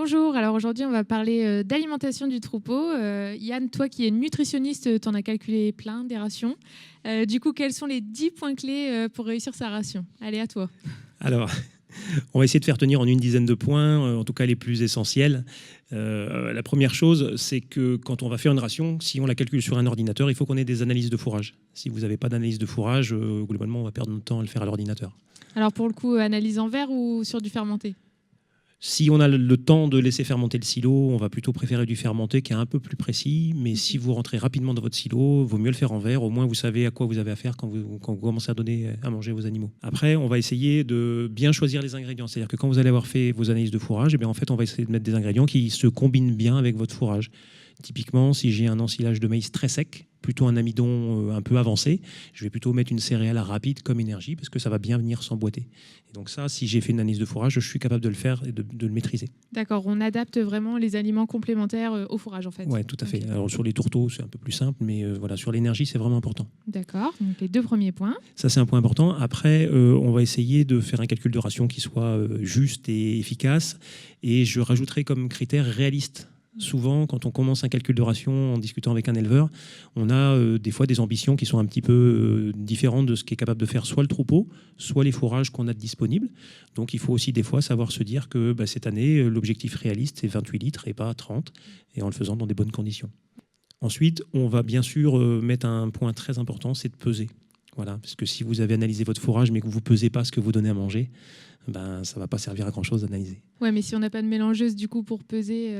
Bonjour, alors aujourd'hui on va parler d'alimentation du troupeau. Yann, toi qui es nutritionniste, tu en as calculé plein des rations. Du coup, quels sont les 10 points clés pour réussir sa ration? Allez, à toi. Alors, on va essayer de faire tenir en une dizaine de points, en tout cas les plus essentiels. La première chose, c'est que quand on va faire une ration, si on la calcule sur un ordinateur, il faut qu'on ait des analyses de fourrage. Si vous n'avez pas d'analyse de fourrage, globalement, on va perdre notre temps à le faire à l'ordinateur. Alors pour le coup, analyse en verre ou sur du fermenté? Si on a le temps de laisser fermenter le silo, on va plutôt préférer du fermenté qui est un peu plus précis. Mais si vous rentrez rapidement dans votre silo, il vaut mieux le faire en verre. Au moins, vous savez à quoi vous avez affaire quand vous commencez à donner à manger vos animaux. Après, on va essayer de bien choisir les ingrédients. C'est-à-dire que quand vous allez avoir fait vos analyses de fourrage, en fait, on va essayer de mettre des ingrédients qui se combinent bien avec votre fourrage. Typiquement, si j'ai un ensilage de maïs très sec, plutôt un amidon un peu avancé, je vais plutôt mettre une céréale rapide comme énergie parce que ça va bien venir s'emboîter. Et donc ça, si j'ai fait une analyse de fourrage, je suis capable de le faire et de le maîtriser. D'accord, on adapte vraiment les aliments complémentaires au fourrage en fait. Oui, tout à fait. Okay. Alors sur les tourteaux, c'est un peu plus simple, mais voilà, sur l'énergie, c'est vraiment important. D'accord, donc les 2 premiers points. Ça, c'est un point important. Après, on va essayer de faire un calcul de ration qui soit juste et efficace. Et je rajouterai comme critère réaliste. Souvent, quand on commence un calcul de ration en discutant avec un éleveur, on a des fois des ambitions qui sont un petit peu différentes de ce qu'est capable de faire soit le troupeau, soit les fourrages qu'on a disponibles. Donc il faut aussi des fois savoir se dire que cette année, l'objectif réaliste, c'est 28 litres et pas 30, et en le faisant dans des bonnes conditions. Ensuite, on va bien sûr mettre un point très important, c'est de peser. Voilà, parce que si vous avez analysé votre fourrage mais que vous ne pesez pas ce que vous donnez à manger, ça ne va pas servir à grand-chose d'analyser. Ouais, mais si on n'a pas de mélangeuse du coup pour peser...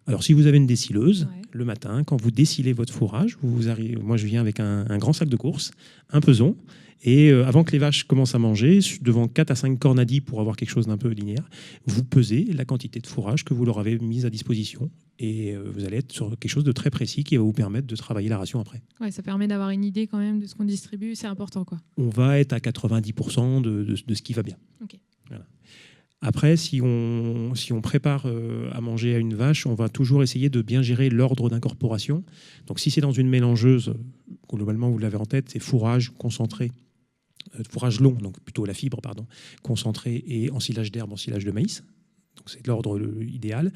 Alors, si vous avez une décileuse, le matin, quand vous décilez votre fourrage, vous arrivez, moi je viens avec un grand sac de course, un peson, et avant que les vaches commencent à manger, devant 4 à 5 cornadis pour avoir quelque chose d'un peu linéaire, vous pesez la quantité de fourrage que vous leur avez mise à disposition. Et vous allez être sur quelque chose de très précis qui va vous permettre de travailler la ration après. Ouais, ça permet d'avoir une idée quand même de ce qu'on distribue, c'est important, quoi. On va être à 90% de ce qui va bien. Okay. Voilà. Après, si on prépare à manger à une vache, on va toujours essayer de bien gérer l'ordre d'incorporation. Donc si c'est dans une mélangeuse, globalement vous l'avez en tête, c'est fourrage concentré, fourrage long, donc plutôt la fibre, pardon, concentré et ensilage d'herbe, ensilage de maïs. Donc c'est l'ordre idéal.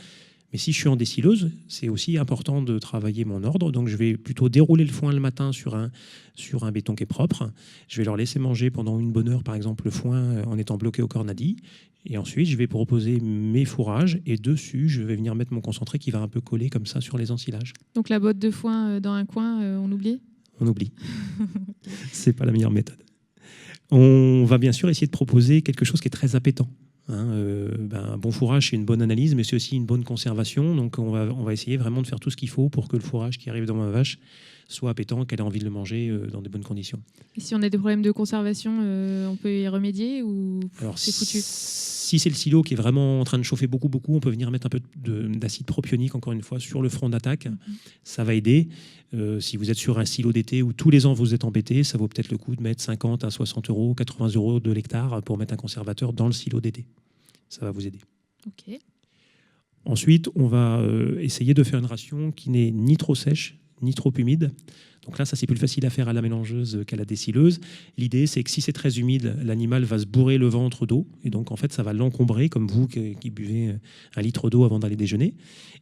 Mais si je suis en décileuse, c'est aussi important de travailler mon ordre. Donc, je vais plutôt dérouler le foin le matin sur un béton qui est propre. Je vais leur laisser manger pendant une bonne heure, par exemple, le foin en étant bloqué au cornadis. Et ensuite, je vais proposer mes fourrages. Et dessus, je vais venir mettre mon concentré qui va un peu coller comme ça sur les ensilages. Donc, la botte de foin dans un coin, on oublie ? On oublie. C'est pas la meilleure méthode. On va bien sûr essayer de proposer quelque chose qui est très appétant. Un bon fourrage, c'est une bonne analyse, mais c'est aussi une bonne conservation. Donc, on va essayer vraiment de faire tout ce qu'il faut pour que le fourrage qui arrive dans ma vache soit appétant, qu'elle ait envie de le manger dans de bonnes conditions. Et si on a des problèmes de conservation, on peut y remédier ou c'est foutu ? Si c'est le silo qui est vraiment en train de chauffer beaucoup, on peut venir mettre un peu d'acide propionique, encore une fois, sur le front d'attaque. Ça va aider. Si vous êtes sur un silo d'été où tous les ans vous êtes embêté, ça vaut peut-être le coup de mettre 50 à 60 euros, 80 euros de l'hectare pour mettre un conservateur dans le silo d'été. Ça va vous aider. Okay. Ensuite, on va essayer de faire une ration qui n'est ni trop sèche, ni trop humide. Donc là, ça, c'est plus facile à faire à la mélangeuse qu'à la décileuse. L'idée, c'est que si c'est très humide, l'animal va se bourrer le ventre d'eau. Et donc, en fait, ça va l'encombrer, comme vous qui buvez 1 litre d'eau avant d'aller déjeuner.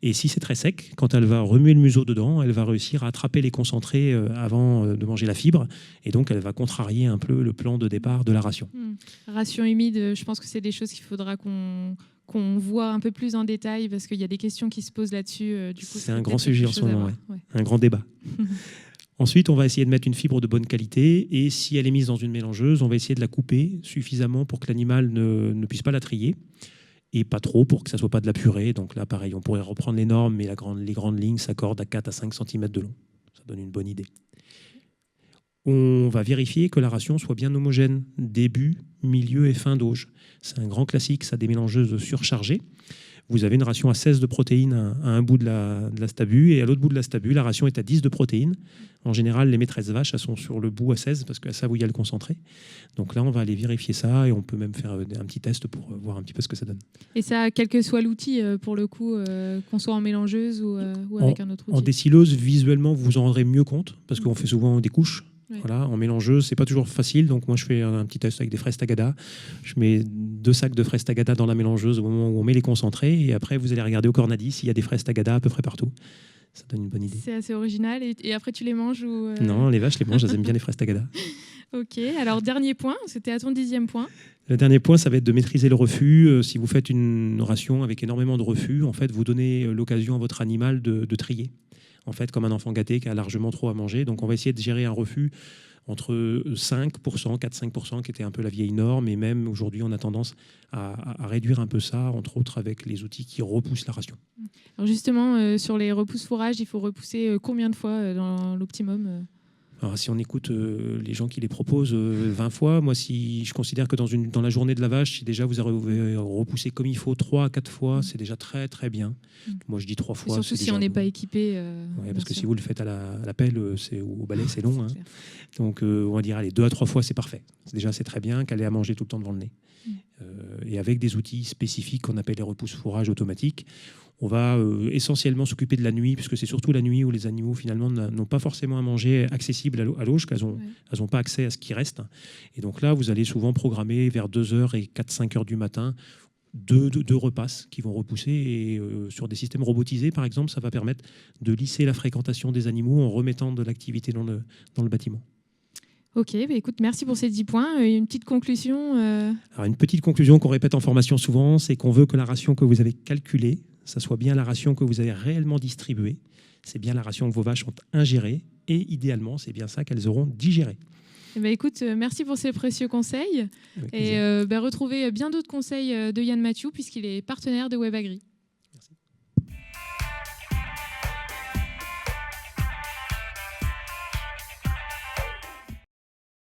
Et si c'est très sec, quand elle va remuer le museau dedans, elle va réussir à attraper les concentrés avant de manger la fibre. Et donc, elle va contrarier un peu le plan de départ de la ration. Ration humide, je pense que c'est des choses qu'il faudra qu'on voit un peu plus en détail parce qu'il y a des questions qui se posent là-dessus. C'est un grand sujet en ce moment, ouais. Un grand débat. Ensuite, on va essayer de mettre une fibre de bonne qualité et si elle est mise dans une mélangeuse, on va essayer de la couper suffisamment pour que l'animal ne puisse pas la trier et pas trop pour que ça ne soit pas de la purée. Donc là, pareil, on pourrait reprendre les normes, mais les grandes lignes s'accordent à 4 à 5 cm de long. Ça donne une bonne idée. On va vérifier que la ration soit bien homogène, début, milieu et fin d'auge. C'est un grand classique, ça, des mélangeuses surchargées. Vous avez une ration à 16 de protéines à un bout de la stabu et à l'autre bout de la stabu, la ration est à 10 de protéines. En général, les maîtresses vaches, elles sont sur le bout à 16 parce que ça, où il y a le concentré. Donc là, on va aller vérifier ça et on peut même faire un petit test pour voir un petit peu ce que ça donne. Et ça, quel que soit l'outil, pour le coup, qu'on soit en mélangeuse ou avec un autre outil. En décileuse, visuellement, vous vous en rendrez mieux compte parce qu'on fait souvent des couches. Ouais. Voilà, en mélangeuse, c'est pas toujours facile. Donc moi, je fais un petit test avec des fraises tagada. Je mets 2 sacs de fraises tagada dans la mélangeuse au moment où on met les concentrés. Et après, vous allez regarder au cornadi s'il y a des fraises tagada à peu près partout. Ça donne une bonne idée. C'est assez original. Et après, tu les manges ou Non, les vaches les mangent, elles aiment bien les fraises tagada. Ok, alors dernier point, c'était à ton 10e point. Le dernier point, ça va être de maîtriser le refus. Si vous faites une ration avec énormément de refus, en fait, vous donnez l'occasion à votre animal de trier. En fait, comme un enfant gâté qui a largement trop à manger. Donc, on va essayer de gérer un refus entre 5%, 4-5%, qui était un peu la vieille norme. Et même aujourd'hui, on a tendance à réduire un peu ça, entre autres avec les outils qui repoussent la ration. Alors justement, sur les repousses fourrage, il faut repousser combien de fois dans l'optimum Alors, si on écoute les gens qui les proposent 20 fois, moi, si je considère que dans la journée de la vache, si déjà vous avez repoussé comme il faut 3 à 4 fois, c'est déjà très très bien. Moi, je dis 3 fois. Surtout si on n'est pas équipé. Ouais, parce que si vous le faites à la pelle, au balai, c'est long. Hein. Clair. Donc, on va dire, allez, 2 à 3 fois, c'est parfait. Déjà, c'est très bien qu'elle ait à manger tout le temps devant le nez. Et avec des outils spécifiques qu'on appelle les repousses fourrage automatiques, on va essentiellement s'occuper de la nuit, puisque c'est surtout la nuit où les animaux, finalement, n'ont pas forcément à manger accessible à l'auge, qu'elles n'ont pas accès à ce qui reste. Et donc là, vous allez souvent programmer vers 2h et 4-5h du matin deux repasses qui vont repousser. Et sur des systèmes robotisés, par exemple, ça va permettre de lisser la fréquentation des animaux en remettant de l'activité dans le bâtiment. Ok, bah écoute, merci pour ces 10 points. Une petite conclusion Alors, une petite conclusion qu'on répète en formation souvent, c'est qu'on veut que la ration que vous avez calculée, ça soit bien la ration que vous avez réellement distribuée, c'est bien la ration que vos vaches ont ingérée, et idéalement, c'est bien ça qu'elles auront digéré. bah écoute, merci pour ces précieux conseils. Avec Et plaisir. retrouvez bien d'autres conseils de Yann Mathieu, puisqu'il est partenaire de WebAgri.